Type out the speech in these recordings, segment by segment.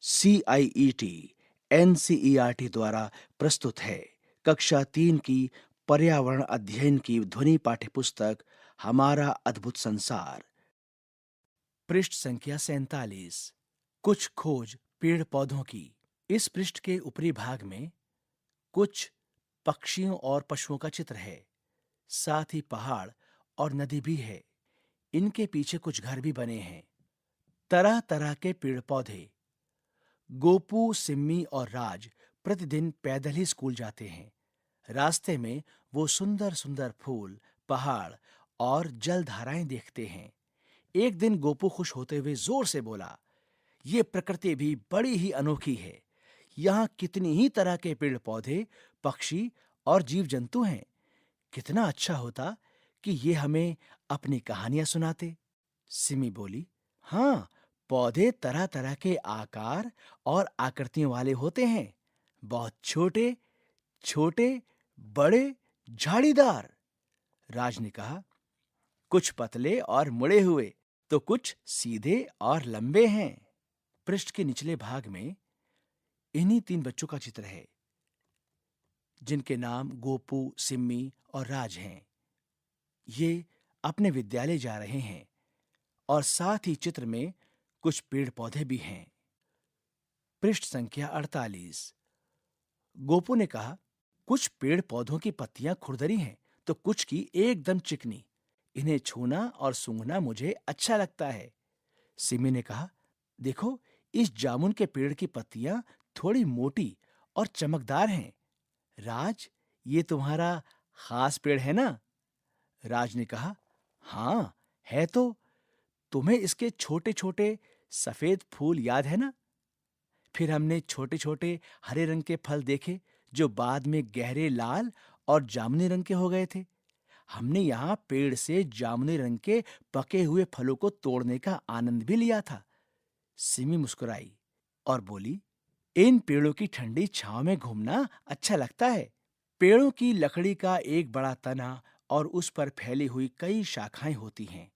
CIET NCERT द्वारा प्रस्तुत है। कक्षा 3 की पर्यावरण अध्ययन की ध्वनि पाठ्यपुस्तक हमारा अद्भुत संसार। पृष्ठ संख्या 47। कुछ खोज पेड़ पौधों की। इस पृष्ठ के ऊपरी भाग में कुछ पक्षियों और पशुओं का चित्र है। साथ ही पहाड़ और नदी भी है। इनके पीछे कुछ घर भी बने हैं। तरह तरह के पेड़ पौधे। गोपू, सिम्मी और राज प्रतिदिन पैदल ही स्कूल जाते हैं। रास्ते में वो सुंदर सुंदर फूल, पहाड़ और जलधाराएं देखते हैं। एक दिन गोपू खुश होते हुए जोर से बोला, ये प्रकृति भी बड़ी ही अनोखी है। यहाँ कितनी ही तरह के पेड़ पौधे, पक्षी और जीव जंतु हैं। कितना अच्छा होता कि ये हमें अपनी कहानियां सुनाते। सिमी बोली, हाँ, पौधे तरह तरह के आकार और आकृतियों वाले होते हैं। बहुत छोटे, छोटे, बड़े, झाड़ीदार। राज ने कहा, कुछ पतले और मुड़े हुए, तो कुछ सीधे और लंबे हैं। पृष्ठ के निचले भाग में इन्हीं 3 बच्चों का चित्र है, जिनके नाम गोपू, सिम्मी और राज हैं। ये अपने विद्यालय जा रहे हैं और साथ ही चित्र में कुछ पेड़ पौधे भी हैं। पृष्ठ संख्या 48। गोपू ने कहा, कुछ पेड़ पौधों की पत्तियां खुरदरी हैं, तो कुछ की एकदम चिकनी। इन्हें छूना और सूंघना मुझे अच्छा लगता है। सिमी ने कहा, देखो, इस जामुन के पेड़ की पत्तियां थोड़ी मोटी और चमकदार हैं। राज, ये तुम्हारा खास पेड़ है ना? राज ने कहा, हाँ, है तो। तुम्हें इसके छोटे छोटे सफेद फूल याद है ना? फिर हमने छोटे छोटे हरे रंग के फल देखे, जो बाद में गहरे लाल और जामुनी रंग के हो गए थे। हमने यहाँ पेड़ से जामुनी रंग के पके हुए फलों को तोड़ने का आनंद भी लिया था। सिमी मुस्कुराई और बोली, इन पेड़ों की ठंडी छांव में घूमना अच्छा लगता है। पेड़ों की लकड़ी का एक बड़ा तना और उस पर फैली हुई कई शाखाएं होती हैं।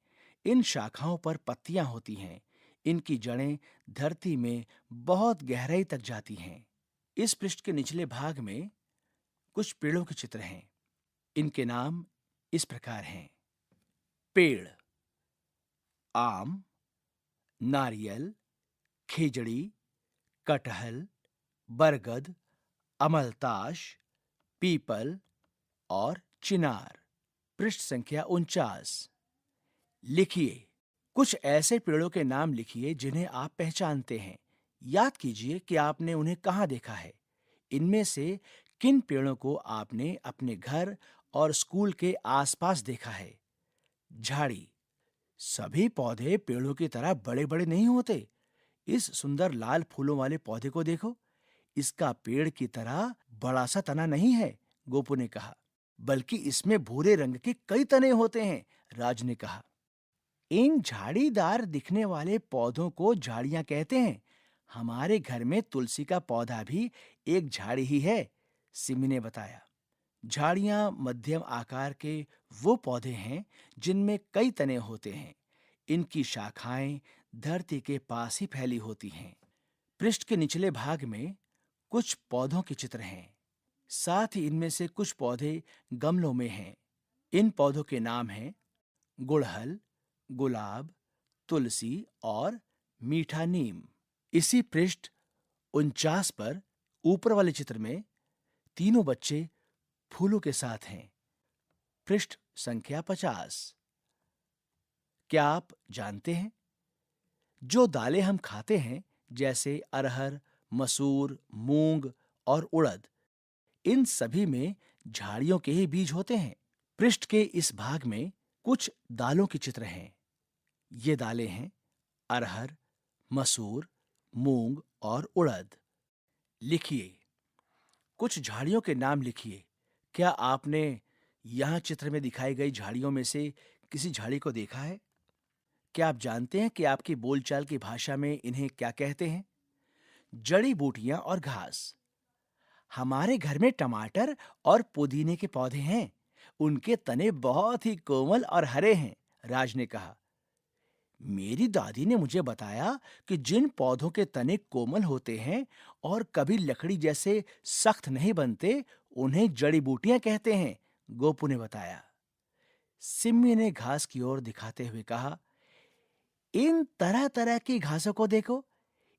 इन शाखाओं पर पत्तियां होती हैं। इनकी जड़ें धरती में बहुत गहराई तक जाती हैं। इस पृष्ठ के निचले भाग में कुछ पेड़ों के चित्र हैं। इनके नाम इस प्रकार हैं। पेड़, आम, नारियल, खेजड़ी, कटहल, बरगद, अमलताश, पीपल और चिनार। पृष्ठ संख्या 49। लिखिए, कुछ ऐसे पेड़ों के नाम लिखिए जिन्हें आप पहचानते हैं। याद कीजिए कि आपने उन्हें कहाँ देखा है। इनमें से किन पेड़ों को आपने अपने घर और स्कूल के आसपास देखा है? झाड़ी। सभी पौधे पेड़ों की तरह बड़े बड़े नहीं होते। इस सुंदर लाल फूलों वाले पौधे को देखो। इसका पेड़ की तरह बड़ा सा तना नहीं है, गोपू ने कहा, बल्कि इसमें भूरे रंग के कई तने होते हैं, राज ने कहा। इन झाड़ीदार दिखने वाले पौधों को झाड़ियां कहते हैं। हमारे घर में तुलसी का पौधा भी एक झाड़ी ही है, सिमी ने बताया। झाड़ियां मध्यम आकार के वो पौधे हैं जिनमें कई तने होते हैं। इनकी शाखाएं धरती के पास ही फैली होती हैं। पृष्ठ के निचले भाग में कुछ पौधों के चित्र हैं। साथ ही इनमें से कुछ पौधे गमलों में हैं। इन पौधों के नाम हैं गुड़हल, गुलाब, तुलसी और मीठा नीम। इसी पृष्ठ 49 पर ऊपर वाले चित्र में तीनों बच्चे फूलों के साथ हैं। पृष्ठ संख्या 50। क्या आप जानते हैं, जो दालें हम खाते हैं, जैसे अरहर, मसूर, मूंग और उड़द, इन सभी में झाड़ियों के ही बीज होते हैं। पृष्ठ के इस भाग में कुछ दालों के चित्र हैं। ये दालें हैं अरहर, मसूर, मूंग और उड़द। लिखिए, कुछ झाड़ियों के नाम लिखिए। क्या आपने यहाँ चित्र में दिखाई गई झाड़ियों में से किसी झाड़ी को देखा है? क्या आप जानते हैं कि आपकी बोलचाल की भाषा में इन्हें क्या कहते हैं? जड़ी बूटियां और घास। हमारे घर में टमाटर और पुदीने के पौधे हैं। उनके तने बहुत ही कोमल और हरे हैं, राज ने कहा। मेरी दादी ने मुझे बताया कि जिन पौधों के तने कोमल होते हैं और कभी लकड़ी जैसे सख्त नहीं बनते, उन्हें जड़ी बूटियां कहते हैं, गोपू ने बताया। सिम्मी ने घास की ओर दिखाते हुए कहा, इन तरह तरह की घासों को देखो,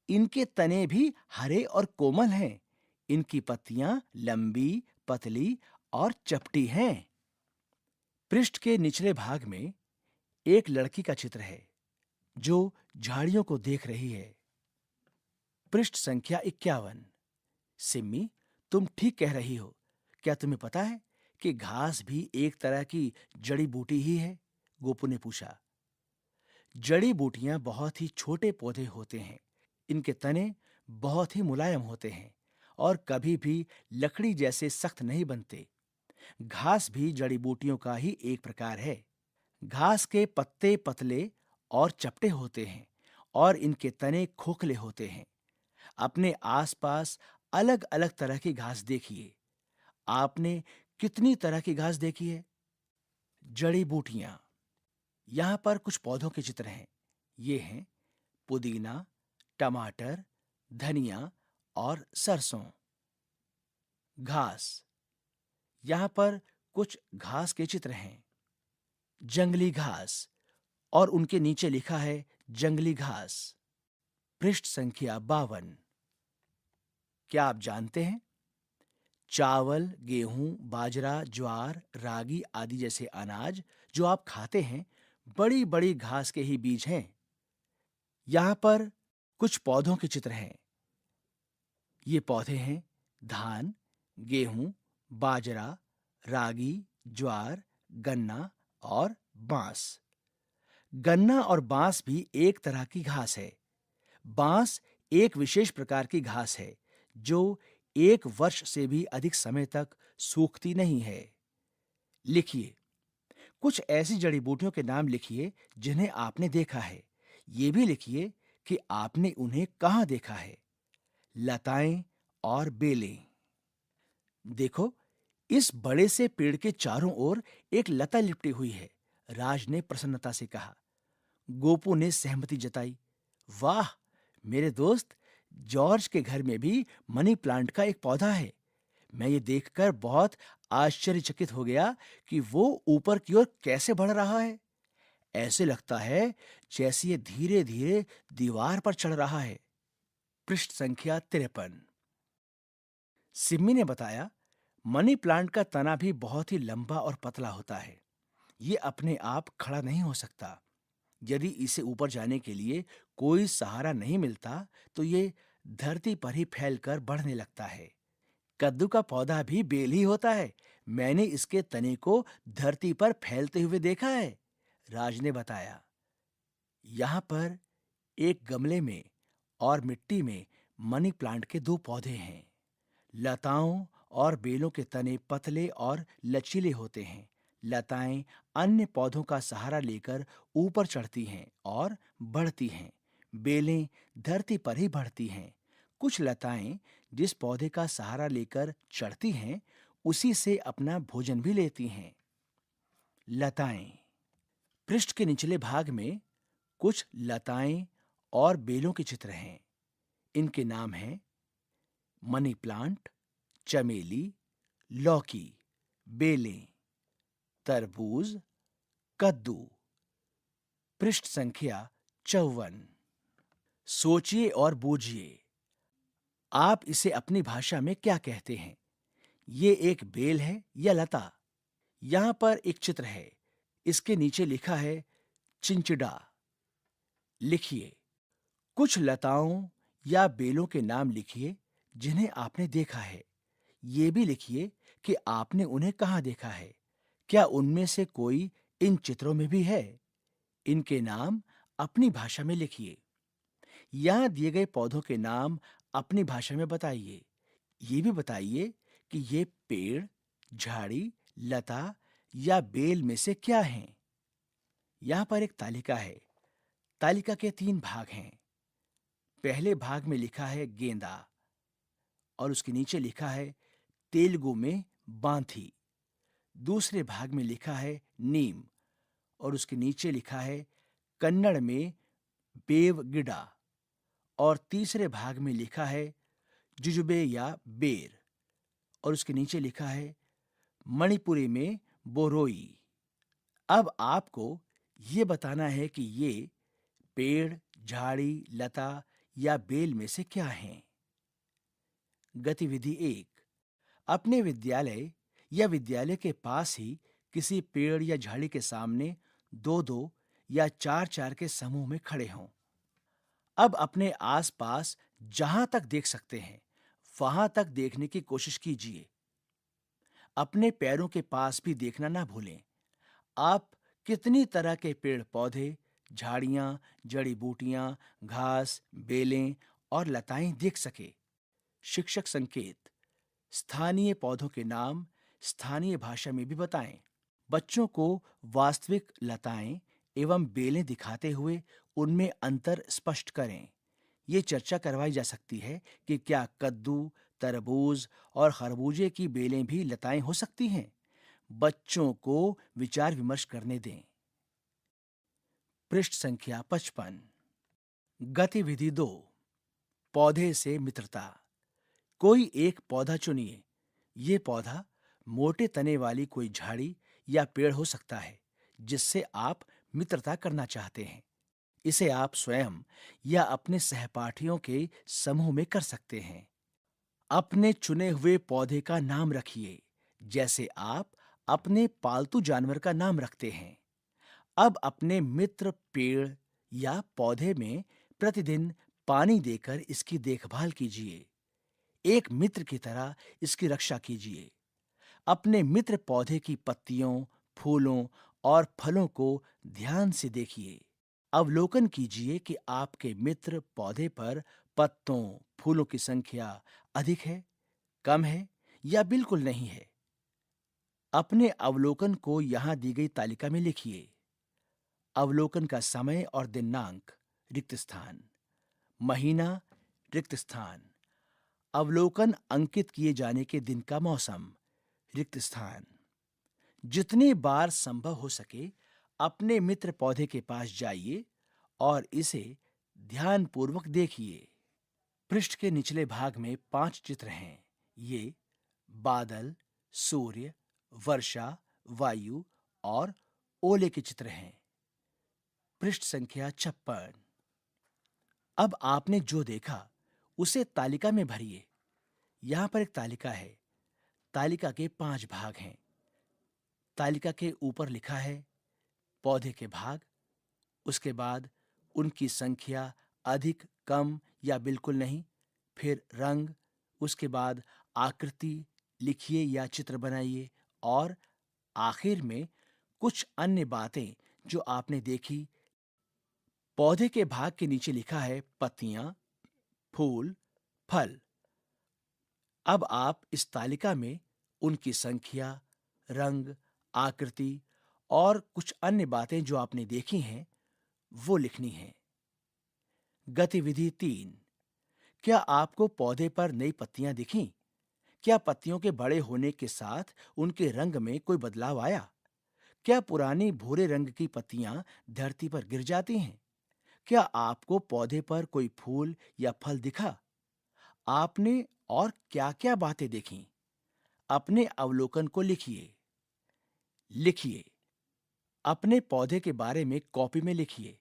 इनके तने भी हरे और कोमल हैं। इनकी पत्तियां लंबी, पतली और चपटी हैं। पृष्ठ के निचले भाग में एक लड़की का चित्र है जो झाड़ियों को देख रही है। पृष्ठ संख्या 51। सिम्मी, तुम ठीक कह रही हो। क्या तुम्हें पता है कि घास भी एक तरह की जड़ी बूटी ही है? गोपू ने पूछा। जड़ी बूटियां बहुत ही छोटे पौधे होते हैं। इनके तने बहुत ही मुलायम होते हैं और कभी भी लकड़ी जैसे सख्त नहीं बनते। घास भी जड़ी बूटियों का ही एक प्रकार है। घास के पत्ते पतले और चपटे होते हैं और इनके तने खोखले होते हैं। अपने आसपास अलग अलग तरह की घास देखिए। आपने कितनी तरह की घास देखी है? जड़ी बूटियां। यहां पर कुछ पौधों के चित्र हैं। ये हैं पुदीना, टमाटर, धनिया और सरसों। घास। यहां पर कुछ घास के चित्र हैं। जंगली घास और उनके नीचे लिखा है जंगली घास। पृष्ठ संख्या 52। क्या आप जानते हैं? चावल, गेहूं, बाजरा, ज्वार, रागी आदि जैसे अनाज जो आप खाते हैं, बड़ी बड़ी घास के ही बीज हैं। यहां पर कुछ पौधों के चित्र हैं। ये पौधे हैं धान, गेहूं, बाजरा, रागी, ज्वार, गन्ना और बांस। गन्ना और बांस भी एक तरह की घास है। बांस एक विशेष प्रकार की घास है जो 1 वर्ष से भी अधिक समय तक सूखती नहीं है। लिखिए, कुछ ऐसी जड़ी बूटियों के नाम लिखिए जिन्हें आपने देखा है। ये भी लिखिए कि आपने उन्हें कहाँ देखा है। लताएं और बेलें। देखो, इस बड़े से पेड़ के चारों ओर एक लता लिपटी हुई है, राज ने प्रसन्नता से कहा। गोपू ने सहमति जताई। वाह मेरे दोस्त, जॉर्ज के घर में भी मनी प्लांट का एक पौधा है। मैं ये देखकर बहुत आश्चर्यचकित हो गया कि वो ऊपर की ओर कैसे बढ़ रहा है। ऐसे लगता है जैसे ये धीरे धीरे दीवार पर चढ़ रहा है। पृष्ठ संख्या 53। सिम्मी ने बताया, मनी प्लांट का तना भी बहुत ही लंबा और पतला होता है। ये अपने आप खड़ा नहीं हो सकता। यदि इसे ऊपर जाने के लिए कोई सहारा नहीं मिलता तो ये धरती पर ही फैलकर बढ़ने लगता है। कद्दू का पौधा भी बेल ही होता है। मैंने इसके तने को धरती पर फैलते हुए देखा है, राज ने बताया। यहाँ पर एक गमले में और मिट्टी में मनी प्लांट के 2 पौधे हैं। लताओं और बेलों के तने पतले और लचीले होते हैं। लताएं अन्य पौधों का सहारा लेकर ऊपर चढ़ती हैं और बढ़ती हैं। बेलें धरती पर ही बढ़ती हैं। कुछ लताएं जिस पौधे का सहारा लेकर चढ़ती हैं, उसी से अपना भोजन भी लेती हैं। लताएं। पृष्ठ के निचले भाग में कुछ लताएं और बेलों के चित्र हैं। इनके नाम हैं मनी प्लांट, चमेली, लौकी, बेलें, तरबूज, कद्दू। पृष्ठ संख्या 54। सोचिए और बूझिए, आप इसे अपनी भाषा में क्या कहते हैं? ये एक बेल है या लता? यहां पर एक चित्र है। इसके नीचे लिखा है चिंचिड़ा। लिखिए, कुछ लताओं या बेलों के नाम लिखिए जिन्हें आपने देखा है। ये भी लिखिए कि आपने उन्हें कहाँ देखा है। क्या उनमें से कोई इन चित्रों में भी है? इनके नाम अपनी भाषा में लिखिए। यहाँ दिए गए पौधों के नाम अपनी भाषा में बताइए। ये भी बताइए कि ये पेड़, झाड़ी, लता या बेल में से क्या हैं। यहाँ पर एक तालिका है। तालिका के 3 भाग हैं। पहले भाग में लिखा है गेंदा और उसके नीचे लिखा है तेलुगु में बांथी। दूसरे भाग में लिखा है नीम और उसके नीचे लिखा है कन्नड़ में बेव गिडा, और तीसरे भाग में लिखा है जुजुबे या बेर, और उसके नीचे लिखा है मणिपुरी में बोरोई। अब आपको ये बताना है कि ये पेड़, झाड़ी, लता या बेल में से क्या हैं। गतिविधि 1। अपने विद्यालय या विद्यालय के पास ही किसी पेड़ या झाड़ी के सामने दो दो या चार चार के समूह में खड़े हों। अब अपने आसपास जहां तक देख सकते हैं वहां तक देखने की कोशिश कीजिए। अपने पैरों के पास भी देखना ना भूलें। आप कितनी तरह के पेड़ पौधे, झाड़ियां, जड़ी बूटियां, घास, बेलें और लताएं देख सके। शिक्षक संकेत: स्थानीय पौधों के नाम स्थानीय भाषा में भी बताएं। बच्चों को वास्तविक लताएं एवं बेलें दिखाते हुए उनमें अंतर स्पष्ट करें। ये चर्चा करवाई जा सकती है कि क्या कद्दू, तरबूज और खरबूजे की बेलें भी लताएं हो सकती हैं। बच्चों को विचार विमर्श करने दें। पृष्ठ संख्या 55। गतिविधि 2। पौधे से मित्रता। कोई एक पौधा चुनिए। ये पौधा मोटे तने वाली कोई झाड़ी या पेड़ हो सकता है जिससे आप मित्रता करना चाहते हैं। इसे आप स्वयं या अपने सहपाठियों के समूह में कर सकते हैं। अपने चुने हुए पौधे का नाम रखिए, जैसे आप अपने पालतू जानवर का नाम रखते हैं। अब अपने मित्र पेड़ या पौधे में प्रतिदिन पानी देकर इसकी देखभाल कीजिए। एक मित्र की तरह इसकी रक्षा कीजिए। अपने मित्र पौधे की पत्तियों, फूलों और फलों को ध्यान से देखिए। अवलोकन कीजिए कि आपके मित्र पौधे पर पत्तों, फूलों की संख्या अधिक है, कम है या बिल्कुल नहीं है। अपने अवलोकन को यहां दी गई तालिका में लिखिए। अवलोकन का समय और दिनांक, रिक्त स्थान। महीना, रिक्त स्थान। अवलोकन अंकित किए जाने के दिन का मौसम, रिक्त स्थान। जितनी बार संभव हो सके अपने मित्र पौधे के पास जाइए और इसे ध्यानपूर्वक देखिए। पृष्ठ के निचले भाग में 5 चित्र हैं। ये बादल, सूर्य, वर्षा, वायु और ओले के चित्र हैं। पृष्ठ संख्या 56। अब आपने जो देखा उसे तालिका में भरिए। यहां पर एक तालिका है। तालिका के 5 भाग हैं। तालिका के ऊपर लिखा है पौधे के भाग, उसके बाद उनकी संख्या, अधिक, कम या बिल्कुल नहीं, फिर रंग, उसके बाद आकृति लिखिए या चित्र बनाइए, और आखिर में कुछ अन्य बातें जो आपने देखी। पौधे के भाग के नीचे लिखा है पत्तियां, फूल, फल। अब आप इस तालिका में उनकी संख्या, रंग, आकृति और कुछ अन्य बातें जो आपने देखी हैं वो लिखनी है। गतिविधि 3। क्या आपको पौधे पर नई पत्तियां दिखीं? क्या पत्तियों के बड़े होने के साथ उनके रंग में कोई बदलाव आया? क्या पुरानी भूरे रंग की पत्तियां धरती पर गिर जाती हैं? क्या आपको पौधे पर कोई फूल या फल दिखा? आपने और क्या-क्या बातें देखीं? अपने अवलोकन को लिखिए। लिखिए। अपने पौधे के बारे में कॉपी में लिखिए।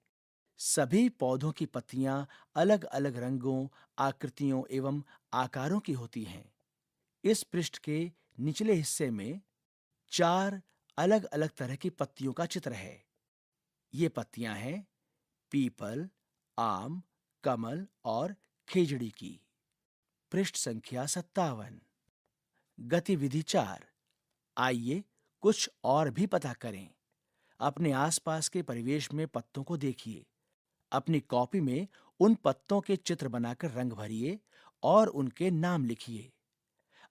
सभी पौधों की पत्तियां अलग-अलग रंगों, आकृतियों एवं आकारों की होती हैं। इस पृष्ठ के निचले हिस्से में 4 अलग-अलग तरह की पत्तियों का चित्र है। ये पत्तियां हैं पीपल, आम, कमल और खेजड़ी की। पृष्ठ संख्या 57। गतिविधि 4। आइए कुछ और भी पता करें। अपने आसपास के परिवेश में पत्तों को देखिए। अपनी कॉपी में उन पत्तों के चित्र बनाकर रंग भरिए और उनके नाम लिखिए।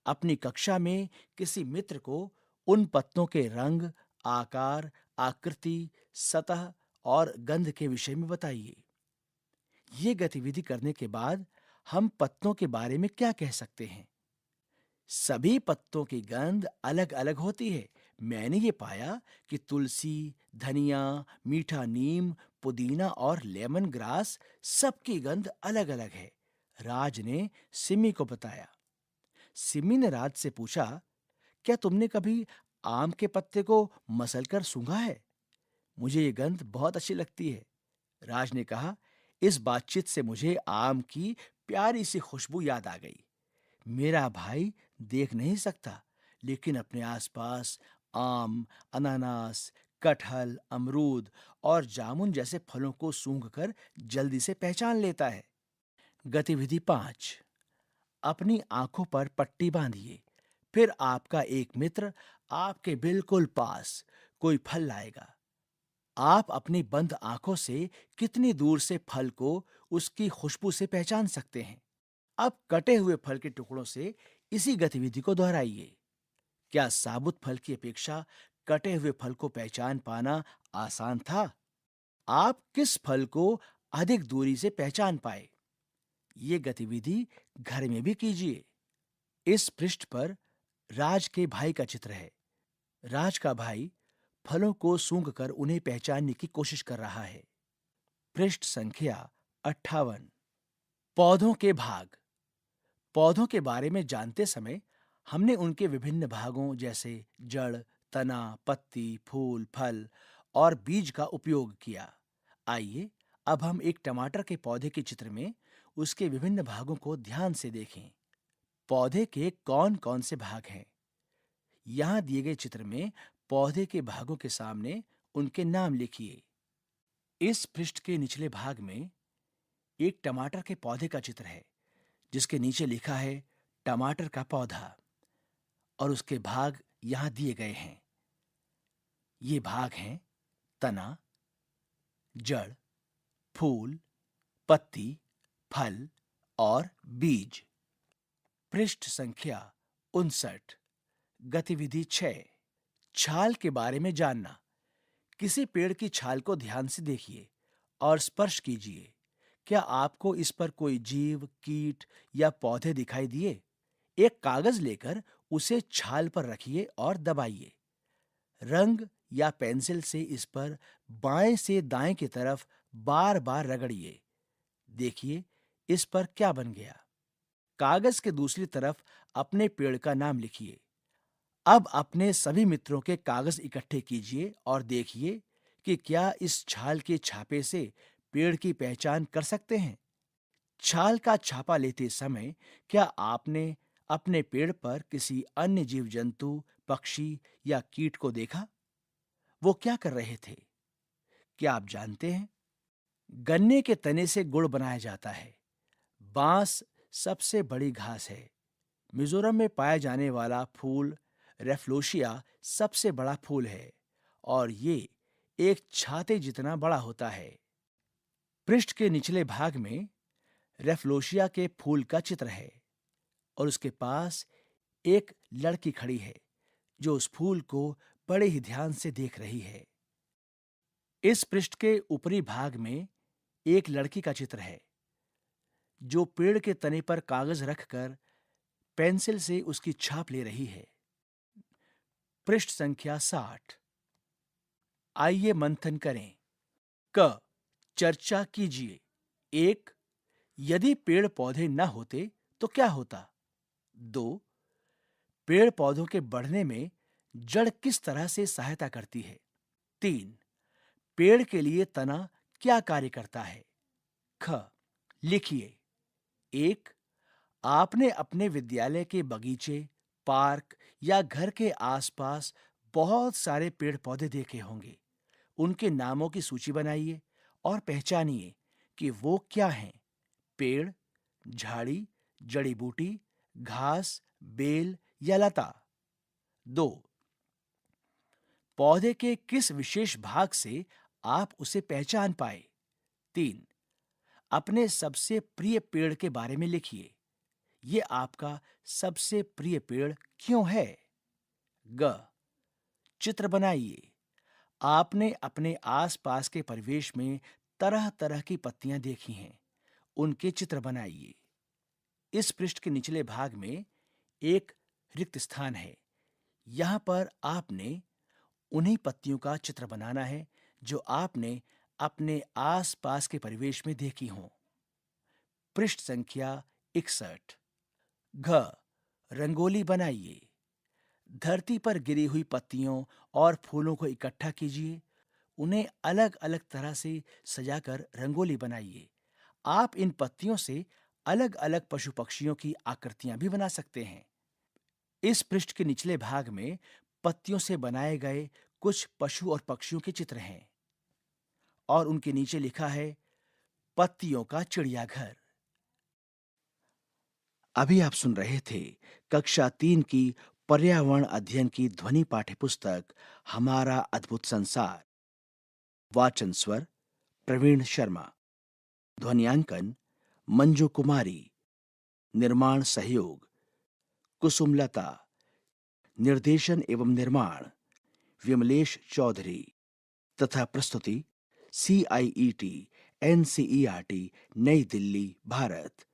अपनी कक्षा में किसी मित्र को उन पत्तों के रंग, आकार, आकृति, सतह और गंध के विषय में बताइए। ये गतिविधि करने के बाद हम पत्तों के बारे में क्या कह सकते हैं? सभी पत्तों की गंध अलग-अलग होती है। मैंने ये पाया कि तुलसी, धनिया, मीठा नीम, पुदीना और लेमन ग्रास सबकी गंध अलग अलग है, राज ने सिमी को बताया। सिमी ने राज से पूछा, क्या तुमने कभी आम के पत्ते को मसलकर सूंघा है? मुझे ये गंध बहुत अच्छी लगती है। राज ने कहा, इस बातचीत से मुझे आम की प्यारी सी खुशबू याद आ गई। मेरा भाई देख नहीं सकता, लेकिन अपने आसपास आम, अनानास, कटहल, अमरूद और जामुन जैसे फलों को सूंघकर जल्दी से पहचान लेता है। गतिविधि 5। अपनी आंखों पर पट्टी बांधिए। फिर आपका एक मित्र आपके बिल्कुल पास कोई फल लाएगा। आप अपनी बंद आंखों से कितनी दूर से फल को उसकी खुशबू से पहचान सकते हैं? अब कटे हुए फल के टुकड़ों से इसी गतिविधि को दोहराइए। क्या साबुत फल की अपेक्षा कटे हुए फल को पहचान पाना आसान था? आप किस फल को अधिक दूरी से पहचान पाए? ये गतिविधि घर में भी कीजिए। इस पृष्ठ पर राज के भाई का चित्र है। राज का भाई फलों को सूंघकर उन्हें पहचानने की कोशिश कर रहा है। पृष्ठ संख्या 58। पौधों के भाग। पौधों के बारे में जानते समय हमने उनके विभिन्न भागों जैसे जड़, तना, पत्ती, फूल, फल और बीज का उपयोग किया। आइए अब हम एक टमाटर के पौधे के चित्र में उसके विभिन्न भागों को ध्यान से देखें। पौधे के कौन कौन से भाग हैं? यहाँ दिए गए चित्र में पौधे के भागों के सामने उनके नाम लिखिए। इस पृष्ठ के निचले भाग में एक टमाटर के पौधे का चित्र है, जिसके नीचे लिखा है टमाटर का पौधा, और उसके भाग यहाँ दिए गए हैं। ये भाग हैं तना, जड़, फूल, पत्ती, फल और बीज। पृष्ठ संख्या 59। गतिविधि 6। छाल के बारे में जानना। किसी पेड़ की छाल को ध्यान से देखिए और स्पर्श कीजिए। क्या आपको इस पर कोई जीव, कीट या पौधे दिखाई दिए? एक कागज लेकर उसे छाल पर रखिए और दबाइए। रंग या पेंसिल से इस पर बाएं से दाएं की तरफ बार बार रगड़िए। देखिए इस पर क्या बन गया। कागज के दूसरी तरफ अपने पेड़ का नाम लिखिए। अब अपने सभी मित्रों के कागज इकट्ठे कीजिए और देखिए कि क्या इस छाल के छापे से पेड़ की पहचान कर सकते हैं। छाल का छापा लेते समय क्या आपने अपने पेड़ पर किसी अन्य जीव जंतु, पक्षी या कीट को देखा? वो क्या कर रहे थे? क्या आप जानते हैं? गन्ने के तने से गुड़ बनाया जाता है। बांस सबसे बड़ी घास है। मिजोरम में पाया जाने वाला फूल रेफ्लोशिया सबसे बड़ा फूल है और ये एक छाते जितना बड़ा होता है। पृष्ठ के निचले भाग में रेफ्लोशिया के फूल का चित्र है और उसके पास एक लड़की खड़ी है जो उस फूल को बड़े ही ध्यान से देख रही है। इस पृष्ठ के ऊपरी भाग में एक लड़की का चित्र है जो पेड़ के तने पर कागज रखकर पेंसिल से उसकी छाप ले रही है। पृष्ठ संख्या 60। आइए मंथन करें। क, चर्चा कीजिए। 1, यदि पेड़ पौधे न होते तो क्या होता? 2, पेड़ पौधों के बढ़ने में जड़ किस तरह से सहायता करती है? 3, पेड़ के लिए तना क्या कार्य करता है? ख, लिखिए। 1, आपने अपने विद्यालय के बगीचे, पार्क या घर के आसपास बहुत सारे पेड़ पौधे देखे होंगे। उनके नामों की सूची बनाइए और पहचानिए कि वो क्या हैं। पेड़, झाड़ी, जड़ी बूटी, घास, बेल या लता। 2, पौधे के किस विशेष भाग से आप उसे पहचान पाए? 3, अपने सबसे प्रिय पेड़ के बारे में लिखिए। ये आपका सबसे प्रिय पेड़ क्यों है? ग, चित्र बनाइए। आपने अपने आसपास के परिवेश में तरह तरह की पत्तियां देखी हैं। उनके चित्र बनाइए। इस पृष्ठ के निचले भाग में एक रिक्त स्थान है। यहां पर आपने उन्हीं पत्तियों का चित्र बनाना है जो आपने अपने आसपास के परिवेश में देखी हों। पृष्ठ संख्या 61। घ रंगोली बनाइए। धरती पर गिरी हुई पत्तियों और फूलों को इकट्ठा कीजिए। उन्हें अलग अलग तरह से सजाकर रंगोली बनाइए। आप इन पत्तियों से अलग अलग पशु पक्षियों की आकृतियां भी बना सकते हैं। इस पृष्ठ के निचले भाग में पत्तियों से बनाए गए कुछ पशु और पक्षियों के चित्र हैं और उनके नीचे लिखा है पत्तियों का चिड़ियाघर। अभी आप सुन रहे थे कक्षा 3 की पर्यावरण अध्ययन की ध्वनि पाठ्यपुस्तक हमारा अद्भुत संसार। वाचन स्वर प्रवीण शर्मा। ध्वनियांकन मंजू कुमारी। निर्माण सहयोग कुसुमलता। निर्देशन एवं निर्माण विमलेश चौधरी। तथा प्रस्तुति CIET NCERT नई दिल्ली भारत।